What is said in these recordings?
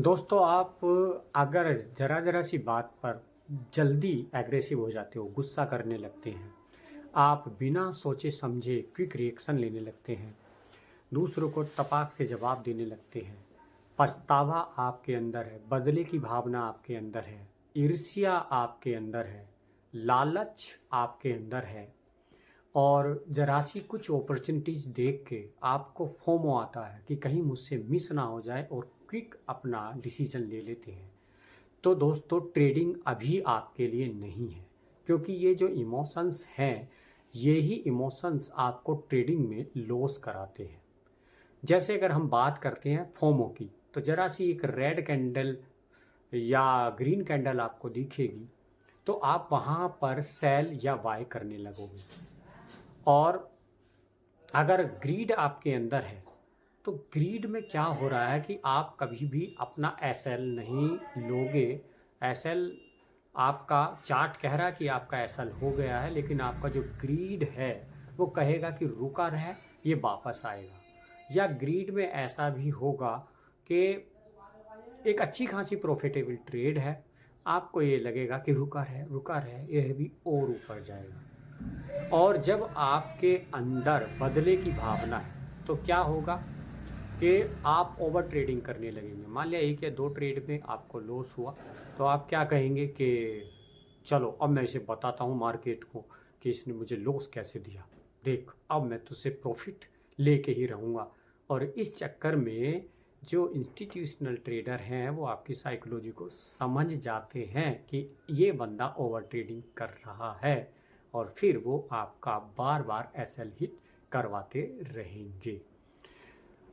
दोस्तों आप अगर ज़रा-ज़रा सी बात पर जल्दी एग्रेसिव हो जाते हो, गुस्सा करने लगते हैं, आप बिना सोचे-समझे क्विक रिएक्शन लेने लगते हैं, दूसरों को तपाक से जवाब देने लगते हैं, पछतावा आपके अंदर है, बदले की भावना आपके अंदर है, ईर्ष्या आपके अंदर है, लालच आपके अंदर है और ज़रा-सी कुछ अपॉर्च्युनिटीज़ देख के आपको फोमो आता है कि कहीं मुझसे मिस ना हो जाए और क्विक अपना डिसीजन ले लेते हैं। तो दोस्तों ट्रेडिंग अभी आपके लिए नहीं है, क्योंकि ये जो इमोशंस हैं, ये ही इमोशंस आपको ट्रेडिंग में लॉस कराते हैं। जैसे अगर हम बात करते हैं फोमो की, तो ज़रा-सी एक रेड कैंडल या ग्रीन कैंडल आपको दिखेगी, तो आप वहाँ पर सेल या बाय करने लगोगे। और अगर ग्रीड आपके अंदर है, तो ग्रीड में क्या हो रहा है कि आप कभी भी अपना एसएल नहीं लोगे। एसएल आपका चार्ट कह रहा है कि आपका एसएल हो गया है, लेकिन आपका जो ग्रीड है वो कहेगा कि रुका रहे, ये वापस आएगा। या ग्रीड में ऐसा भी होगा कि एक अच्छी खासी प्रॉफिटेबल ट्रेड है, आपको ये लगेगा कि रुका रहे, यह भी और ऊपर जाएगा। और जब आपके अंदर बदले की भावना है, तो क्या होगा कि आप ओवर ट्रेडिंग करने लगेंगे। मान लिया 1 या 2 ट्रेड में आपको लॉस हुआ, तो आप क्या कहेंगे कि चलो अब मैं इसे बताता हूँ मार्केट को कि इसने मुझे लॉस कैसे दिया। देख, अब मैं तुझसे प्रॉफिट लेके ही रहूँगा। और इस चक्कर में जो इंस्टीट्यूशनल ट्रेडर हैं वो आपकी साइकोलॉजी को समझ जाते हैं कि ये बंदा ओवर ट्रेडिंग कर रहा है, और फिर वो आपका बार-बार एसएल हिट करवाते रहेंगे।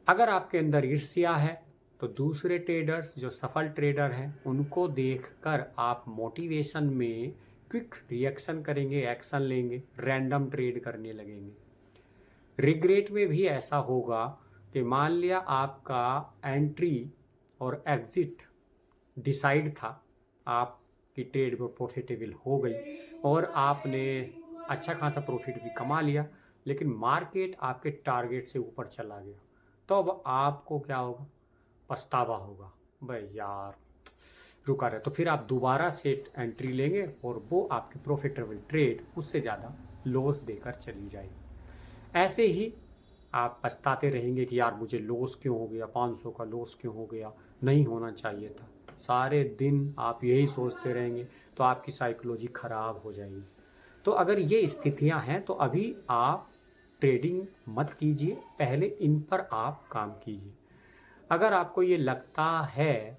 अगर आपके अंदर ईर्ष्या है, तो दूसरे ट्रेडर्स जो सफल ट्रेडर हैं उनको देखकर आप मोटिवेशन में क्विक रिएक्शन करेंगे, एक्शन लेंगे, रैंडम ट्रेड करने लगेंगे। रिग्रेट में भी ऐसा होगा कि मान लिया आपका एंट्री और एग्जिट डिसाइड था, आपकी ट्रेड वो प्रॉफिटेबल हो गई और आपने अच्छा खासा प्रॉफिट भी कमा लिया, लेकिन मार्केट आपके टारगेट से ऊपर चला गया, तो अब आपको क्या होगा? पछतावा होगा, भाई यार रुका रहे। तो फिर आप दोबारा से एंट्री लेंगे और वो आपकी प्रॉफिटेबल ट्रेड उससे ज़्यादा लॉस देकर चली जाएगी। ऐसे ही आप पछताते रहेंगे कि यार मुझे लॉस क्यों हो गया, 500 का लॉस क्यों हो गया, नहीं होना चाहिए था। सारे दिन आप यही सोचते रहेंगे, तो आपकी साइकोलॉजी खराब हो जाएगी। तो अगर ये स्थितियां हैं, तो अभी आप ट्रेडिंग मत कीजिए, पहले इन पर आप काम कीजिए। अगर आपको ये लगता है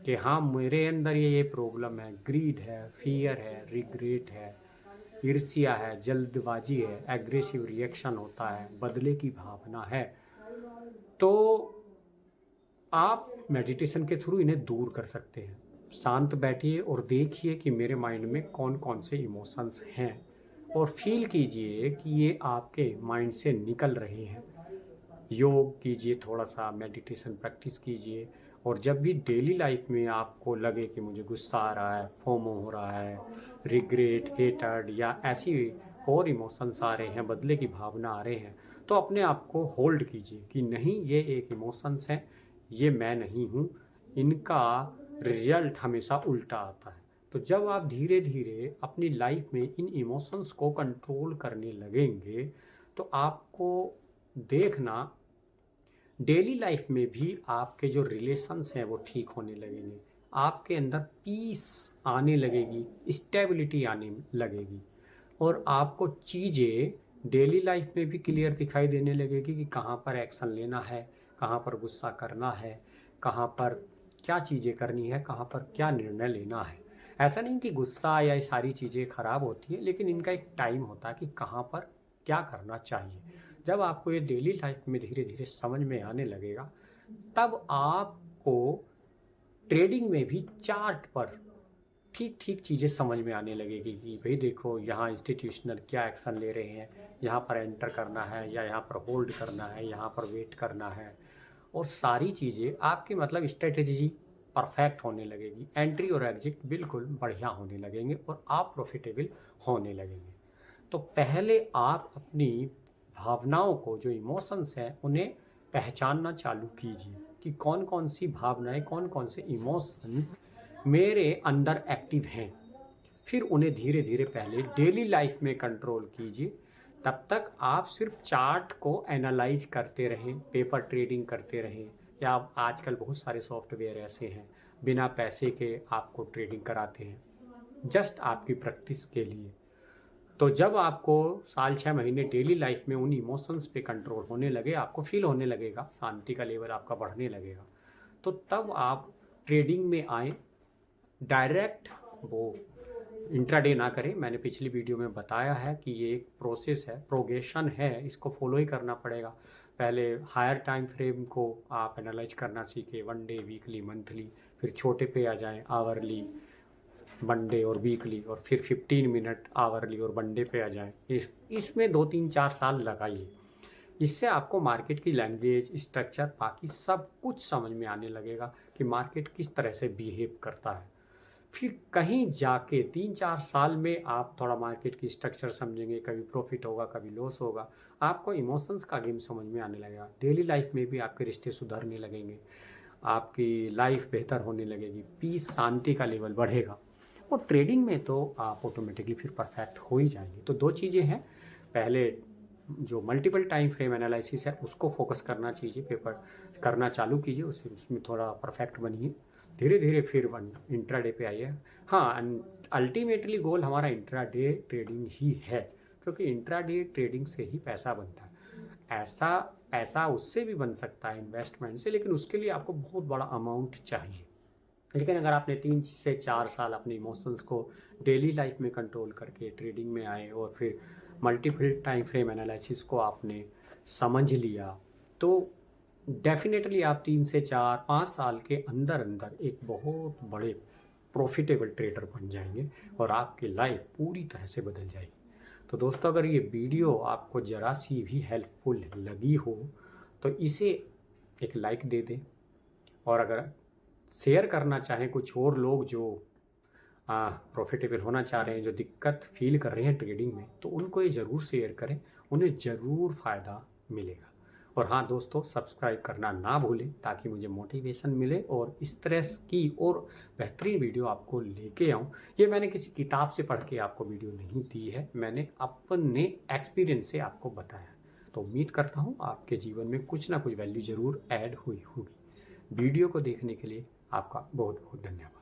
कि हाँ मेरे अंदर ये प्रॉब्लम है, ग्रीड है, फियर है, रिग्रेट है, ईर्ष्या है, जल्दबाजी है, एग्रेसिव रिएक्शन होता है, बदले की भावना है, तो आप मेडिटेशन के थ्रू इन्हें दूर कर सकते हैं। शांत बैठिए और देखिए कि मेरे माइंड में कौन कौन से इमोशंस हैं, और फील कीजिए कि ये आपके माइंड से निकल रहे हैं। योग कीजिए, थोड़ा सा मेडिटेशन प्रैक्टिस कीजिए। और जब भी डेली लाइफ में आपको लगे कि मुझे गुस्सा आ रहा है, फोमो हो रहा है, रिग्रेट, हेटर्ड या ऐसी और इमोशंस आ रहे हैं, बदले की भावना आ रहे हैं, तो अपने आप को होल्ड कीजिए कि नहीं, ये एक इमोशंस है, ये मैं नहीं हूँ, इनका रिजल्ट हमेशा उल्टा आता है। तो जब आप धीरे धीरे अपनी लाइफ में इन इमोशंस को कंट्रोल करने लगेंगे, तो आपको देखना डेली लाइफ में भी आपके जो रिलेशंस हैं वो ठीक होने लगेंगे, आपके अंदर पीस आने लगेगी, स्टेबिलिटी आने लगेगी, और आपको चीज़ें डेली लाइफ में भी क्लियर दिखाई देने लगेगी कि कहाँ पर एक्शन लेना है, कहाँ पर गुस्सा करना है, कहाँ पर क्या चीज़ें करनी है, कहाँ पर क्या निर्णय लेना है। ऐसा नहीं कि गुस्सा या ये सारी चीज़ें खराब होती हैं, लेकिन इनका एक टाइम होता है कि कहाँ पर क्या करना चाहिए। जब आपको ये डेली लाइफ में धीरे धीरे समझ में आने लगेगा, तब आपको ट्रेडिंग में भी चार्ट पर ठीक ठीक चीज़ें समझ में आने लगेगी कि भाई देखो यहाँ इंस्टीट्यूशनल क्या एक्शन ले रहे हैं, यहाँ पर एंटर करना है या यहाँ पर होल्ड करना है, यहाँ पर वेट करना है, और सारी चीज़ें आपकी मतलब स्ट्रेटेजी परफेक्ट होने लगेगी, एंट्री और एग्जिट बिल्कुल बढ़िया होने लगेंगे और आप प्रॉफिटेबल होने लगेंगे। तो पहले आप अपनी भावनाओं को, जो इमोशंस हैं, उन्हें पहचानना चालू कीजिए। कि कौन कौन सी भावनाएं, कौन कौन से इमोशंस मेरे अंदर एक्टिव हैं। फिर उन्हें धीरे धीरे पहले डेली लाइफ में कंट्रोल कीजिए। तब तक आप सिर्फ चार्ट को एनालाइज करते रहें, पेपर ट्रेडिंग करते रहें, या आजकल बहुत सारे सॉफ्टवेयर ऐसे हैं बिना पैसे के आपको ट्रेडिंग कराते हैं जस्ट आपकी प्रैक्टिस के लिए। तो जब आपको साल 6 महीने डेली लाइफ में उन इमोशंस पे कंट्रोल होने लगे, आपको फील होने लगेगा, शांति का लेवल आपका बढ़ने लगेगा, तो तब आप ट्रेडिंग में आए। डायरेक्ट वो इंट्राडे ना करें। मैंने पिछली वीडियो में बताया है कि ये एक प्रोसेस है, प्रोग्रेशन है, इसको फॉलो ही करना पड़ेगा। पहले हायर टाइम फ्रेम को आप एनालाइज करना सीखें, 1 डे, वीकली, मंथली, फिर छोटे पे आ जाएं, आवरली, 1 डे और वीकली, और फिर 15 मिनट आवरली और 1 डे पे आ जाएं। इसमें 2-3-4 साल लगाइए। इससे आपको मार्केट की लैंग्वेज, स्ट्रक्चर, बाकी सब कुछ समझ में आने लगेगा कि मार्केट किस तरह से बिहेव करता है। फिर कहीं जाके 3-4 साल में आप थोड़ा मार्केट की स्ट्रक्चर समझेंगे, कभी प्रॉफिट होगा, कभी लॉस होगा, आपको इमोशंस का गेम समझ में आने लगेगा। डेली लाइफ में भी आपके रिश्ते सुधरने लगेंगे, आपकी लाइफ बेहतर होने लगेगी, पीस, शांति का लेवल बढ़ेगा, और ट्रेडिंग में तो आप ऑटोमेटिकली फिर परफेक्ट हो ही जाएंगे। तो 2 चीज़ें हैं, पहले जो मल्टीपल टाइम फ्रेम एनालिसिस है उसको फोकस करना चाहिए, पेपर करना चालू कीजिए, उसमें थोड़ा परफेक्ट बनिए। धीरे धीरे फिर इंट्राडे पे आइए। हाँ, अल्टीमेटली गोल हमारा इंट्राडे ट्रेडिंग ही है, क्योंकि इंट्राडे ट्रेडिंग से ही पैसा बनता है। ऐसा पैसा उससे भी बन सकता है इन्वेस्टमेंट से, लेकिन उसके लिए आपको बहुत बड़ा अमाउंट चाहिए। लेकिन अगर आपने 3 से 4 साल अपने इमोशंस को डेली लाइफ में कंट्रोल करके ट्रेडिंग में आए, और फिर मल्टीपल टाइम फ्रेम एनालिसिस को आपने समझ लिया, तो डेफिनेटली आप 3 से 4-5 साल के अंदर अंदर एक बहुत बड़े प्रॉफिटेबल ट्रेडर बन जाएंगे, और आपकी लाइफ पूरी तरह से बदल जाएगी। तो दोस्तों, अगर ये वीडियो आपको ज़रा सी भी हेल्पफुल लगी हो तो इसे एक लाइक दे दें, और अगर शेयर करना चाहें कुछ और लोग जो प्रॉफिटेबल होना चाह रहे हैं, जो दिक्कत फील कर रहे हैं ट्रेडिंग में, तो उनको ये ज़रूर शेयर करें, उन्हें ज़रूर फ़ायदा मिलेगा। और हाँ दोस्तों, सब्सक्राइब करना ना भूलें ताकि मुझे मोटिवेशन मिले और इस तरह की और बेहतरीन वीडियो आपको लेके आऊँ। ये मैंने किसी किताब से पढ़ के आपको वीडियो नहीं दी है, मैंने अपने एक्सपीरियंस से आपको बताया। तो उम्मीद करता हूँ आपके जीवन में कुछ ना कुछ वैल्यू ज़रूर ऐड हुई होगी। वीडियो को देखने के लिए आपका बहुत बहुत धन्यवाद।